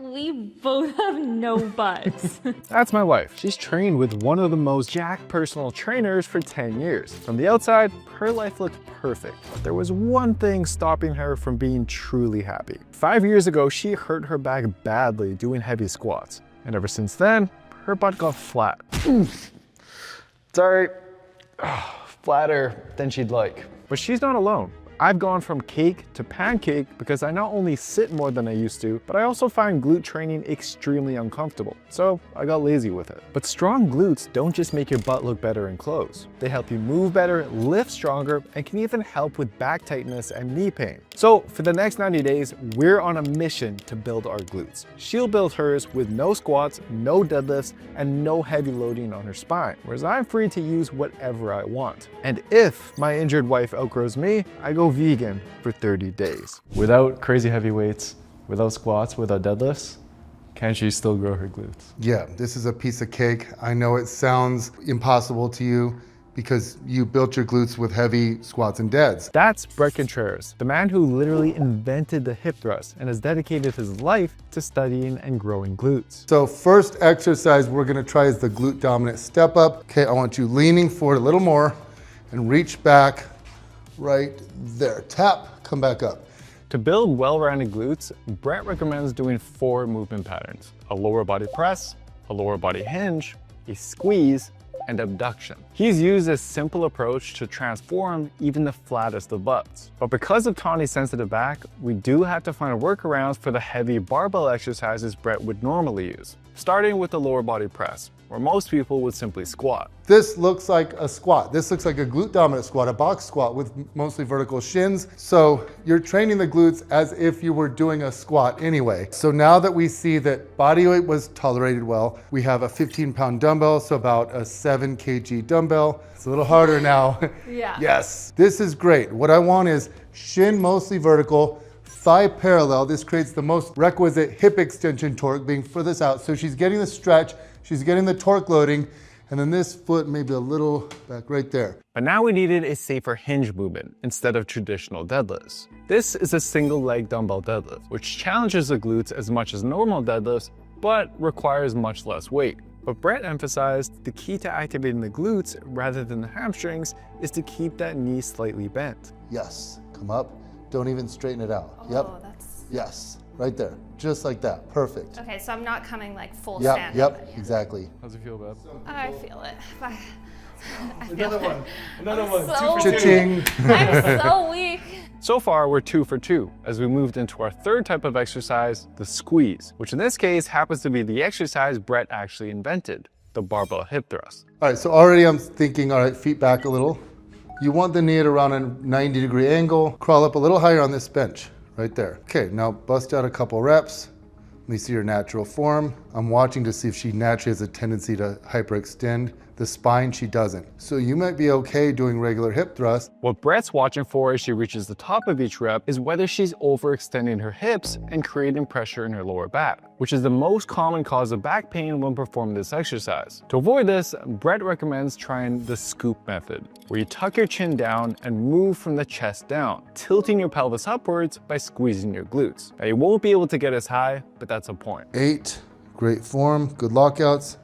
We both have no butts. That's my wife. She's trained with one of the most jacked personal trainers for 10 years. From the outside, her life looked perfect, but there was one thing stopping her from being truly happy. 5 years ago, she hurt her back badly doing heavy squats. And ever since then, her butt got flat. Sorry, flatter than she'd like. But she's not alone. I've gone from cake to pancake because I not only sit more than I used to, but I also find glute training extremely uncomfortable. So I got lazy with it. But strong glutes don't just make your butt look better in clothes. They help you move better, lift stronger, and can even help with back tightness and knee pain. So for the next 90 days, we're on a mission to build our glutes. She'll build hers with no squats, no deadlifts, and no heavy loading on her spine, whereas I'm free to use whatever I want. And if my injured wife outgrows me, I go vegan for 30 days. Without crazy heavy weights, without squats, without deadlifts, can she still grow her glutes? Yeah, this is a piece of cake. I know it sounds impossible to you because you built your glutes with heavy squats and deads. That's Brett Contreras, the man who literally invented the hip thrust and has dedicated his life to studying and growing glutes. So first exercise we're gonna try is the glute dominant step up. Okay, I want you leaning forward a little more and reach back right there. Tap, come back up. To build well-rounded glutes, Brett recommends doing 4 movement patterns: a lower body press, a lower body hinge, a squeeze, and abduction. He's used this simple approach to transform even the flattest of butts. But because of Tahnee's sensitive back, we do have to find workarounds for the heavy barbell exercises Brett would normally use. Starting with the lower body press, where most people would simply squat. This looks like a squat. This looks like a glute dominant squat, a box squat with mostly vertical shins. So you're training the glutes as if you were doing a squat anyway. So now that we see that body weight was tolerated well, we have a 15-pound dumbbell, so about a 7 kg dumbbell. It's a little harder now. Yeah. Yes, this is great. What I want is shin mostly vertical, thigh parallel. This creates the most requisite hip extension torque being furthest out. So she's getting the stretch, she's getting the torque loading, and then this foot maybe a little back right there. But now we needed a safer hinge movement instead of traditional deadlifts. This is a single leg dumbbell deadlift, which challenges the glutes as much as normal deadlifts, but requires much less weight. But Brett emphasized the key to activating the glutes rather than the hamstrings is to keep that knee slightly bent. Yes, come up. Don't even straighten it out. Oh, Yep. that's... Yes, right there. Just like that. Perfect. Okay, so I'm not coming like full Yep, stand. yep, exactly. How's it feel, Beth? I feel it. I feel Another it. one. Another I'm one. so 2 for 2. Cha-ching. I'm so weak. So far, we're 2 for 2 as we moved into our third type of exercise, the squeeze, which in this case happens to be the exercise Brett actually invented, the barbell hip thrust. All right, so already I'm thinking, all right, feet back a little. You want the knee at around a 90-degree angle. Crawl up a little higher on this bench, right there. Okay, now bust out a couple reps. Let me see your natural form. I'm watching to see if she naturally has a tendency to hyperextend. The spine, she doesn't. So you might be okay doing regular hip thrusts. What Brett's watching for as she reaches the top of each rep is whether she's overextending her hips and creating pressure in her lower back, which is the most common cause of back pain when performing this exercise. To avoid this, Brett recommends trying the scoop method, where you tuck your chin down and move from the chest down, tilting your pelvis upwards by squeezing your glutes. Now you won't be able to get as high, but that's a point. 8, great form, good lockouts.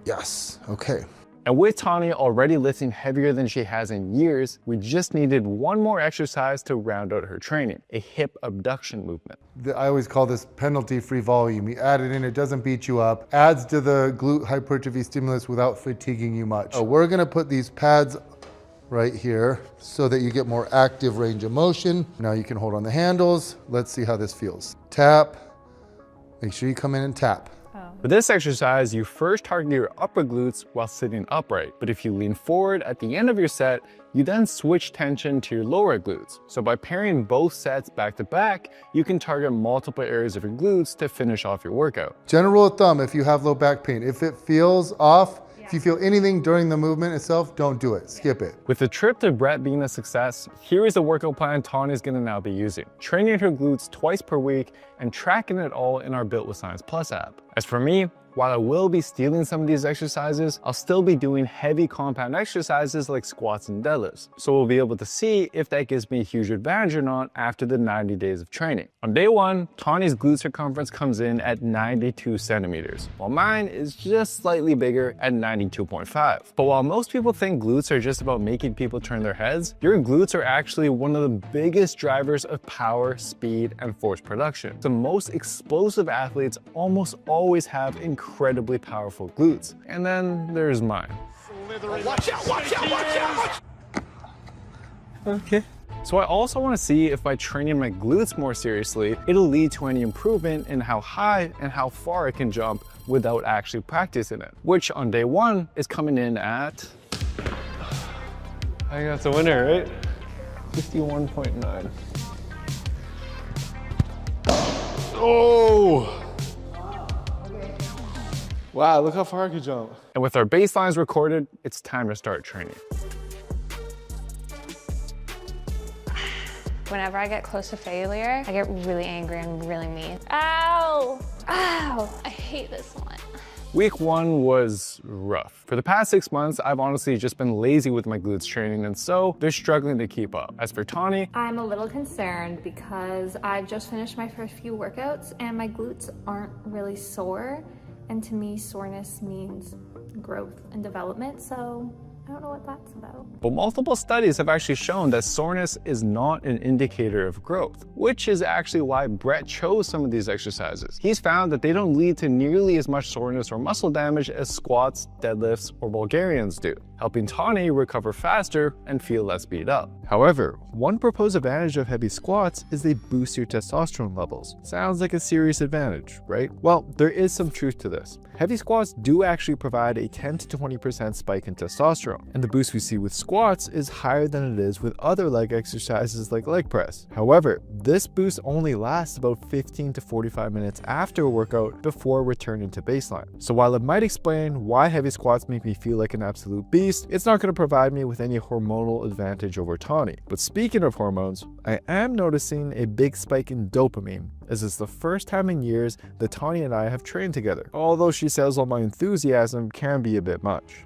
Yes, okay. And with Tahnee already lifting heavier than she has in years, we just needed one more exercise to round out her training, a hip abduction movement. I always call this penalty-free volume. You add it in, it doesn't beat you up, adds to the glute hypertrophy stimulus without fatiguing you much. So we're gonna put these pads right here so that you get more active range of motion. Now you can hold on the handles. Let's see how this feels. Tap, make sure you come in and tap. For this exercise, you first target your upper glutes while sitting upright. But if you lean forward at the end of your set, you then switch tension to your lower glutes. So by pairing both sets back to back, you can target multiple areas of your glutes to finish off your workout. General rule of thumb, if you have low back pain, if it feels off, if you feel anything during the movement itself, don't do it, skip it. With the trip to Brett being a success, here is the workout plan Tahnee is gonna now be using. Training her glutes twice per week and tracking it all in our Built with Science Plus app. As for me, while I will be stealing some of these exercises, I'll still be doing heavy compound exercises like squats and deadlifts. So we'll be able to see if that gives me a huge advantage or not after the 90 days of training. On day one, Tahnee's glute circumference comes in at 92 centimeters, while mine is just slightly bigger at 92.5. But while most people think glutes are just about making people turn their heads, your glutes are actually one of the biggest drivers of power, speed, and force production. The most explosive athletes almost always have incredibly powerful glutes. And then there's mine. Watch out, watch out, watch out! Okay. So I also want to see if by training my glutes more seriously, it'll lead to any improvement in how high and how far I can jump without actually practicing it, which on day one is coming in at, I think that's a winner, right? 51.9. Oh! Wow, look how far I could jump. And with our baselines recorded, it's time to start training. Whenever I get close to failure, I get really angry and really mean. Ow! Ow! I hate this one. Week one was rough. For the past 6 months, I've honestly just been lazy with my glutes training, and so they're struggling to keep up. As for Tahnee, I'm a little concerned because I've just finished my first few workouts and my glutes aren't really sore. And to me, soreness means growth and development, so I don't know what that's about. but multiple studies have actually shown that soreness is not an indicator of growth, which is actually why Brett chose some of these exercises. He's found that they don't lead to nearly as much soreness or muscle damage as squats, deadlifts, or Bulgarians do, helping Tahnee recover faster and feel less beat up. However, one proposed advantage of heavy squats is they boost your testosterone levels. Sounds like a serious advantage, right? Well, there is some truth to this. Heavy squats do actually provide a 10 to 20% spike in testosterone, and the boost we see with squats is higher than it is with other leg exercises like leg press. However, this boost only lasts about 15 to 45 minutes after a workout before returning to baseline. So while it might explain why heavy squats make me feel like an absolute beast, it's not going to provide me with any hormonal advantage over Tahnee. But speaking of hormones, I am noticing a big spike in dopamine, as it's the first time in years that Tahnee and I have trained together, although she says all my enthusiasm can be a bit much.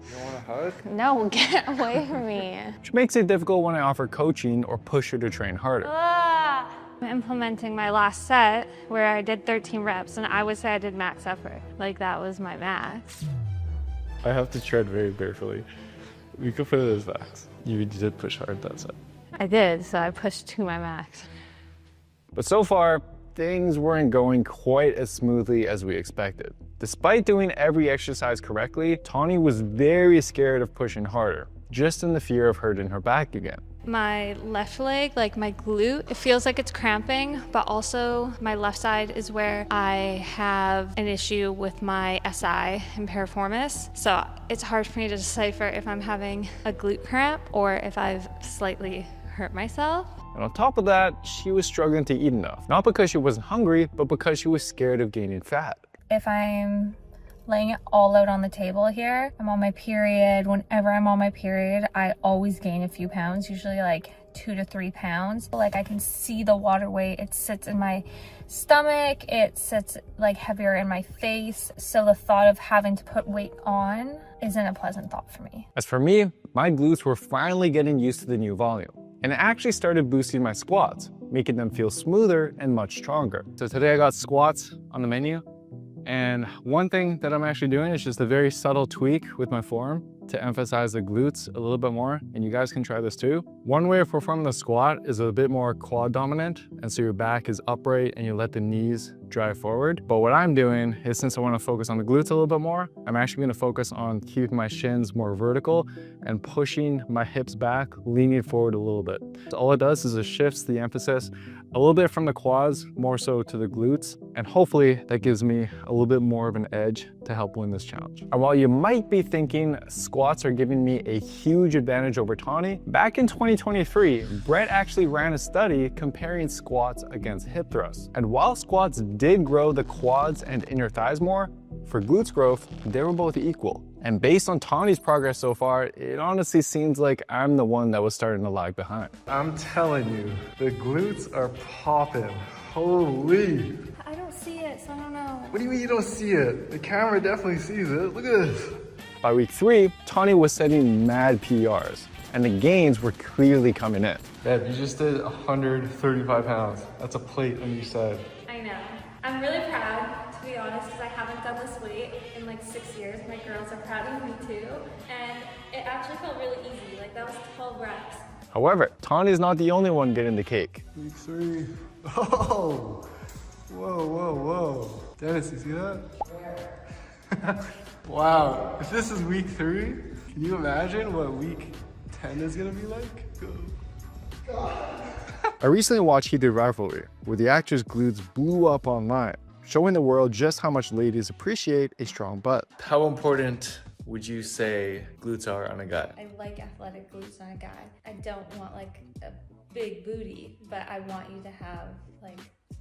You want a hug? No, get away from me. Which makes it difficult when I offer coaching or push her to train harder. I'm implementing my last set where I did 13 reps and I would say I did max effort. Like that was my max. I have to tread very carefully. We could put it as max. You did push hard that set. I did, so I pushed to my max. But so far, things weren't going quite as smoothly as we expected. Despite doing every exercise correctly, Tahnee was very scared of pushing harder, just in the fear of hurting her back again. My left leg, like my glute, it feels like it's cramping, but also my left side is where I have an issue with my SI and piriformis. So it's hard for me to decipher if I'm having a glute cramp or if I've slightly hurt myself. And on top of that, she was struggling to eat enough. Not because she wasn't hungry, but because she was scared of gaining fat. If I'm laying it all out on the table here, I'm on my period. Whenever I'm on my period, I always gain a few pounds, usually like 2 to 3 pounds. Like I can see the water weight, it sits in my stomach, it sits like heavier in my face. So the thought of having to put weight on isn't a pleasant thought for me. As for me, my glutes were finally getting used to the new volume. And it actually started boosting my squats, making them feel smoother and much stronger. So today I got squats on the menu. And one thing that I'm actually doing is just a very subtle tweak with my form to emphasize the glutes a little bit more, and you guys can try this too. One way of performing the squat is a bit more quad dominant, and so your back is upright and you let the knees drive forward. But what I'm doing is, since I want to focus on the glutes a little bit more, I'm actually going to focus on keeping my shins more vertical and pushing my hips back, leaning forward a little bit. So all it does is it shifts the emphasis a little bit from the quads more so to the glutes, and hopefully that gives me a little bit more of an edge to help win this challenge. And while you might be thinking squats are giving me a huge advantage over Tahnee, back in 2023, Brett actually ran a study comparing squats against hip thrusts. And while squats did grow the quads and inner thighs more, for glutes growth, they were both equal. And based on Tahnee's progress so far, it honestly seems like I'm the one that was starting to lag behind. I'm telling you, the glutes are popping. Holy. I don't see it, so I don't know. What do you mean you don't see it? The camera definitely sees it. Look at this. By week 3, Tahnee was setting mad PRs, and the gains were clearly coming in. Babe, you just did 135 pounds. That's a plate on each side. I know. I'm really proud, to be honest, because I haven't done this weight in like 6 years. My girls are proud of me too. And it actually felt really easy. Like that was 12 reps. However, Tahnee is not the only one getting the cake. Week 3. Oh! Whoa, whoa, whoa. Dennis, you see that? Wow. If this is week 3, can you imagine what week 10 is gonna be like? I recently watched Heated Rivalry, where the actor's glutes blew up online, showing the world just how much ladies appreciate a strong butt. How important would you say glutes are on a guy? I like athletic glutes on a guy. I don't want like a big booty, but I want you to have like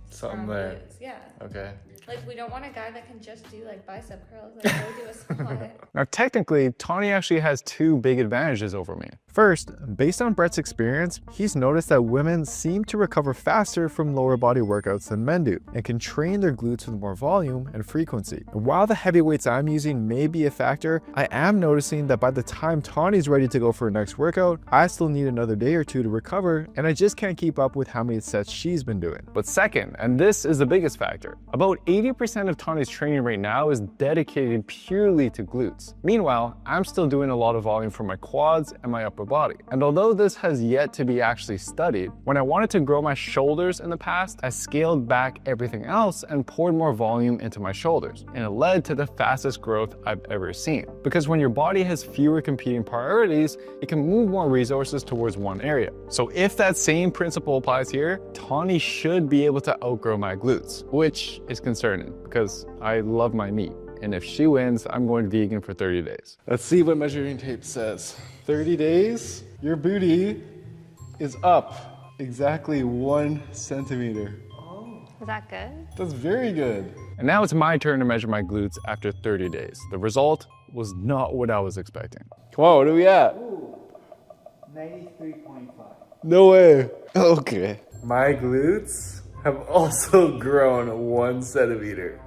Something strong there. glutes. Yeah. Okay. Like we don't want a guy that can just do like bicep curls. Like go do a squat. Now technically, Tahnee actually has 2 big advantages over me. First, based on Brett's experience, he's noticed that women seem to recover faster from lower body workouts than men do, and can train their glutes with more volume and frequency. And while the heavy weights I'm using may be a factor, I am noticing that by the time Tahnee's ready to go for her next workout, I still need another day or 2 to recover, and I just can't keep up with how many sets she's been doing. But second, and this is the biggest factor, about 80% of Tahnee's training right now is dedicated purely to glutes. Meanwhile, I'm still doing a lot of volume for my quads and my upper body. And although this has yet to be actually studied, when I wanted to grow my shoulders in the past, I scaled back everything else and poured more volume into my shoulders. And it led to the fastest growth I've ever seen. Because when your body has fewer competing priorities, it can move more resources towards one area. So if that same principle applies here, Tahnee should be able to outgrow my glutes, which is concerning because I love my meat. And if she wins, I'm going vegan for 30 days. Let's see what measuring tape says. 30 days, your booty is up exactly 1 centimeter. Is that good? That's very good. And now it's my turn to measure my glutes after 30 days. The result was not what I was expecting. Come on, what are we at? 93.5. No way. Okay. My glutes have also grown 1 centimeter.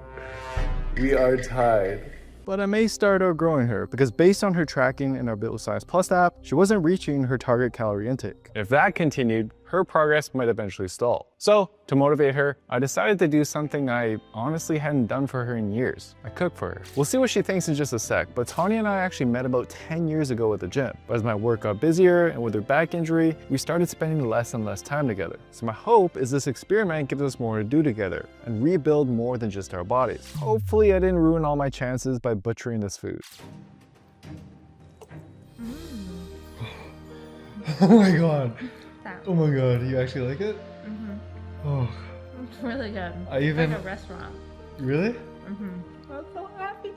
We are tied. But I may start outgrowing her because based on her tracking in our Build Size Plus app, she wasn't reaching her target calorie intake. If that continued, her progress might eventually stall. So, to motivate her, I decided to do something I honestly hadn't done for her in years. I cooked for her. We'll see what she thinks in just a sec, but Tahnee and I actually met about 10 years ago at the gym. But as my work got busier and with her back injury, we started spending less and less time together. So my hope is this experiment gives us more to do together and rebuild more than just our bodies. Hopefully I didn't ruin all my chances by butchering this food. Oh my god. That. Oh my god, you actually like it? Oh, It's really good. I even... Like a restaurant. Really? I'm so happy.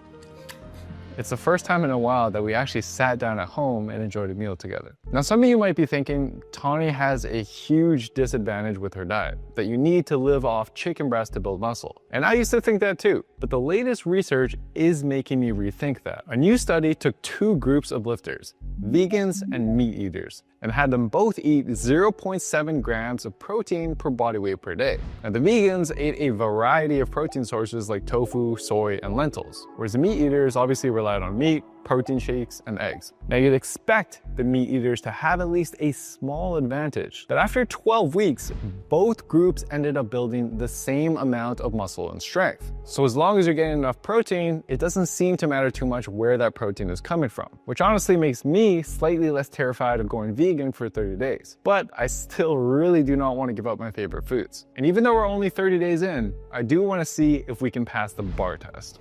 It's the first time in a while that we actually sat down at home and enjoyed a meal together. Now, some of you might be thinking Tahnee has a huge disadvantage with her diet, that you need to live off chicken breast to build muscle. And I used to think that too, but the latest research is making me rethink that. A new study took 2 groups of lifters, vegans and meat eaters, and had them both eat 0.7 grams of protein per body weight per day. And the vegans ate a variety of protein sources like tofu, soy, and lentils, whereas the meat eaters obviously relied on meat, protein shakes, and eggs. Now you'd expect the meat eaters to have at least a small advantage, but after 12 weeks, both groups ended up building the same amount of muscle and strength. So as long as you're getting enough protein, it doesn't seem to matter too much where that protein is coming from, which honestly makes me slightly less terrified of going vegan for 30 days. But I still really do not want to give up my favorite foods. And even though we're only 30 days in, I do want to see if we can pass the bar test.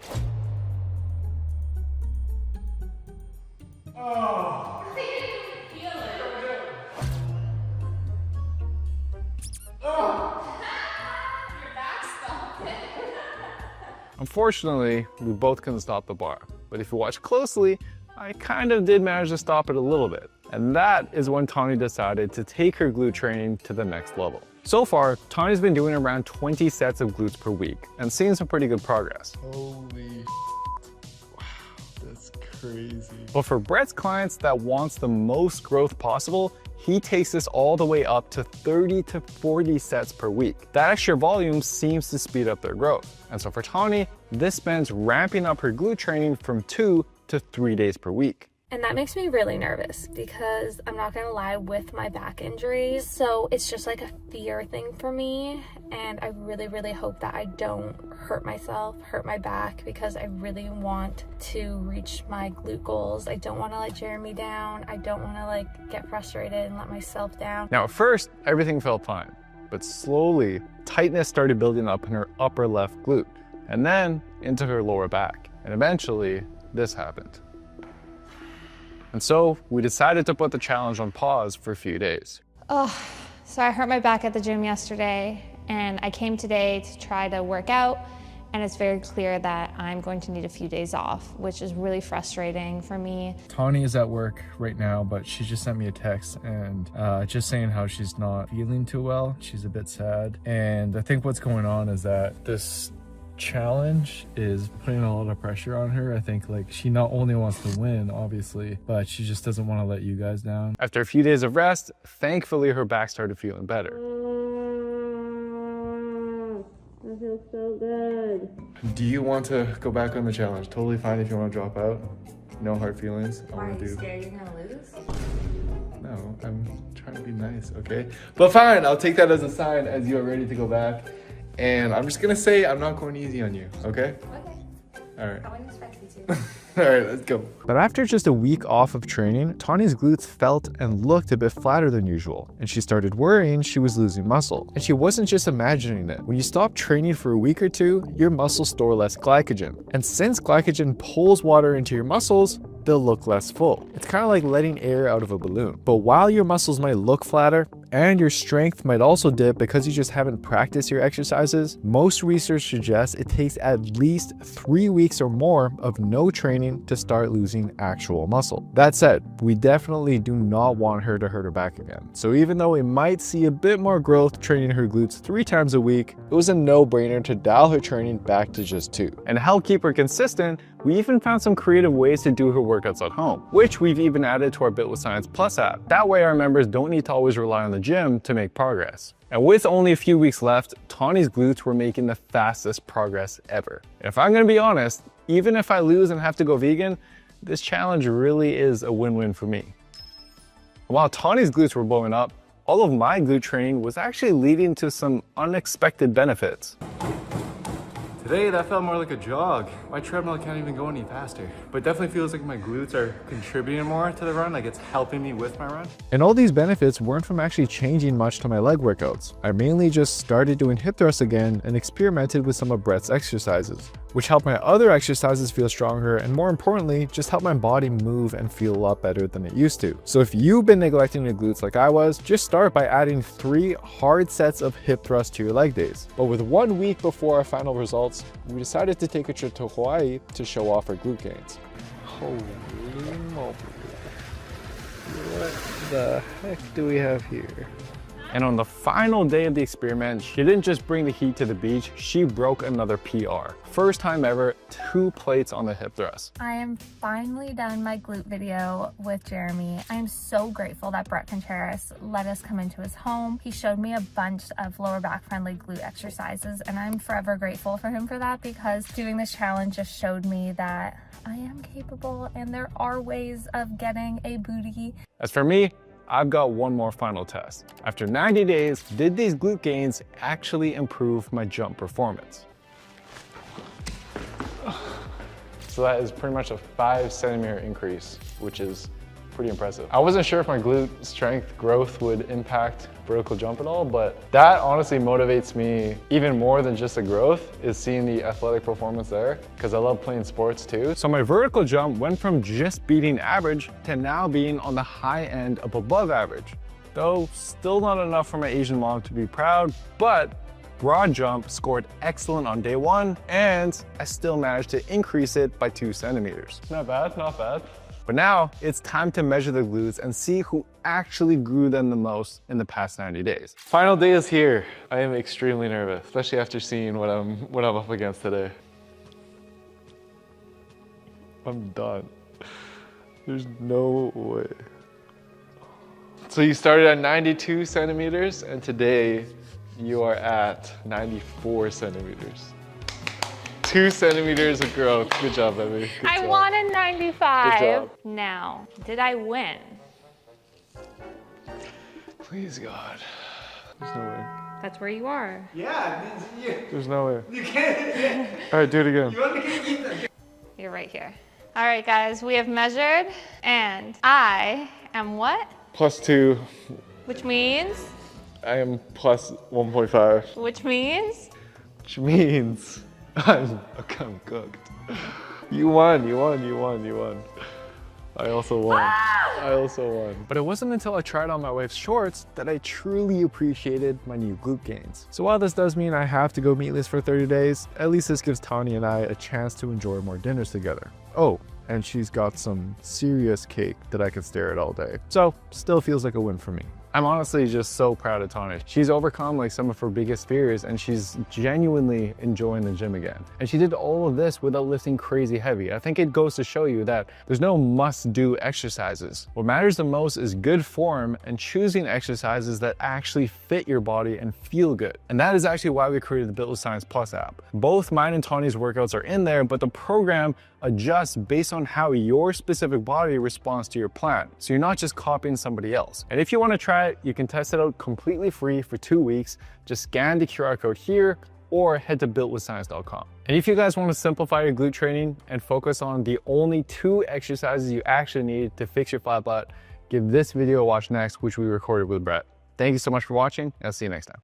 Unfortunately, we both couldn't stop the bar. But if you watch closely, I kind of did manage to stop it a little bit. And that is when Tahnee decided to take her glute training to the next level. So far, Tahnee's been doing around 20 sets of glutes per week and seeing some pretty good progress. Holy wow, that's crazy. But for Brett's clients that wants the most growth possible, he takes this all the way up to 30 to 40 sets per week. That extra volume seems to speed up their growth. And so for Tahnee, this means ramping up her glute training from 2 to 3 days per week. And that makes me really nervous because I'm not gonna lie, with my back injuries, so it's just like a fear thing for me. And I really, really hope that I don't hurt myself, hurt my back, because I really want to reach my glute goals. I don't wanna let Jeremy down. I don't wanna like get frustrated and let myself down. Now at first, everything felt fine, but slowly, tightness started building up in her upper left glute, and then into her lower back. And eventually, this happened. And so we decided to put the challenge on pause for a few days. Oh, so I hurt my back at the gym yesterday, and I came today to try to work out, and it's very clear that I'm going to need a few days off, which is really frustrating for me. Tahnee is at work right now, but she just sent me a text and just saying how she's not feeling too well. She's a bit sad. And I think what's going on is that this challenge is putting a lot of pressure on her. I think like she not only wants to win, obviously, but she just doesn't want to let you guys down. After a few days of rest, thankfully her back started feeling better. I feel so good. Do you want to go back on the challenge? Totally fine if you want to drop out. No hard feelings. Why are you scared you're gonna lose? No, I'm trying to be nice, okay? But fine, I'll take that as a sign as you are ready to go back. And I'm just gonna say I'm not going easy on you, okay? Okay. All right. I wouldn't expect you to. All right, let's go. But after just a week off of training, Tahnee's glutes felt and looked a bit flatter than usual, and she started worrying she was losing muscle. And she wasn't just imagining it. When you stop training for a week or two, your muscles store less glycogen. And since glycogen pulls water into your muscles, they'll look less full. It's kind of like letting air out of a balloon. But while your muscles might look flatter, and your strength might also dip because you just haven't practiced your exercises, most research suggests it takes at least 3 weeks or more of no training to start losing actual muscle. That said, we definitely do not want her to hurt her back again. So even though we might see a bit more growth training her glutes 3 times a week, it was a no-brainer to dial her training back to just 2. And to help keep her consistent, we even found some creative ways to do her workouts at home, which we've even added to our Built with Science Plus app. That way our members don't need to always rely on the gym to make progress. And with only a few weeks left, Tahnee's glutes were making the fastest progress ever. If I'm gonna be honest, even if I lose and have to go vegan, this challenge really is a win-win for me. While Tahnee's glutes were blowing up, all of my glute training was actually leading to some unexpected benefits. Today, that felt more like a jog. My treadmill can't even go any faster. But it definitely feels like my glutes are contributing more to the run, like it's helping me with my run. And all these benefits weren't from actually changing much to my leg workouts. I mainly just started doing hip thrusts again and experimented with some of Brett's exercises, which helped my other exercises feel stronger and, more importantly, just helped my body move and feel a lot better than it used to. So if you've been neglecting your glutes like I was, just start by adding 3 hard sets of hip thrusts to your leg days. But with 1 week before our final results, we decided to take a trip to Hawaii to show off our glute gains. Holy moly. What the heck do we have here? And on the final day of the experiment, she didn't just bring the heat to the beach, she broke another PR. First time ever, 2 plates on the hip thrust. I am finally done my glute video with Jeremy. I am so grateful that Brett Contreras let us come into his home. He showed me a bunch of lower back friendly glute exercises, and I'm forever grateful for him for that, because doing this challenge just showed me that I am capable and there are ways of getting a booty. As for me, I've got one more final test. After 90 days, did these glute gains actually improve my jump performance? So that is pretty much a 5-centimeter increase, which is pretty impressive. I wasn't sure if my glute strength growth would impact vertical jump at all, but that honestly motivates me even more than just the growth, is seeing the athletic performance there, because I love playing sports too. So my vertical jump went from just beating average to now being on the high end of above average. Though still not enough for my Asian mom to be proud, but broad jump scored excellent on day 1, and I still managed to increase it by 2 centimeters. Not bad, not bad. But now it's time to measure the glutes and see who actually grew them the most in the past 90 days. Final day is here. I am extremely nervous, especially after seeing what I'm up against today. I'm done. There's no way. So you started at 92 centimeters and today you are at 94 centimeters. 2 centimeters of growth. Good job, baby. Good I job. wanted 95. Good job. Now, did I win? Please, God. There's no way. That's where you are. There's no way. You can't. All right, do it again. You're right here. All right, guys, we have measured, and I am what? +2. Which means? I am +1.5. Which means? Which means I'm cooked. You won, you won, you won, you won. I also won. I also won. But it wasn't until I tried on my wife's shorts that I truly appreciated my new glute gains. So while this does mean I have to go meatless for 30 days, at least this gives Tahnee and I a chance to enjoy more dinners together. Oh, and she's got some serious cake that I could stare at all day. So still feels like a win for me. I'm honestly just so proud of Tahnee. She's overcome like some of her biggest fears and she's genuinely enjoying the gym again. And she did all of this without lifting crazy heavy. I think it goes to show you that there's no must-do exercises. What matters the most is good form and choosing exercises that actually fit your body and feel good. And that is actually why we created the Built with Science Plus app. Both mine and Tahnee's workouts are in there, but the program adjusts based on how your specific body responds to your plan. So you're not just copying somebody else. And if you want to try it, you can test it out completely free for 2 weeks. Just scan the QR code here or head to builtwithscience.com. And if you guys want to simplify your glute training and focus on the only 2 exercises you actually need to fix your flat butt, give this video a watch next, which we recorded with Brett. Thank you so much for watching. I'll see you next time.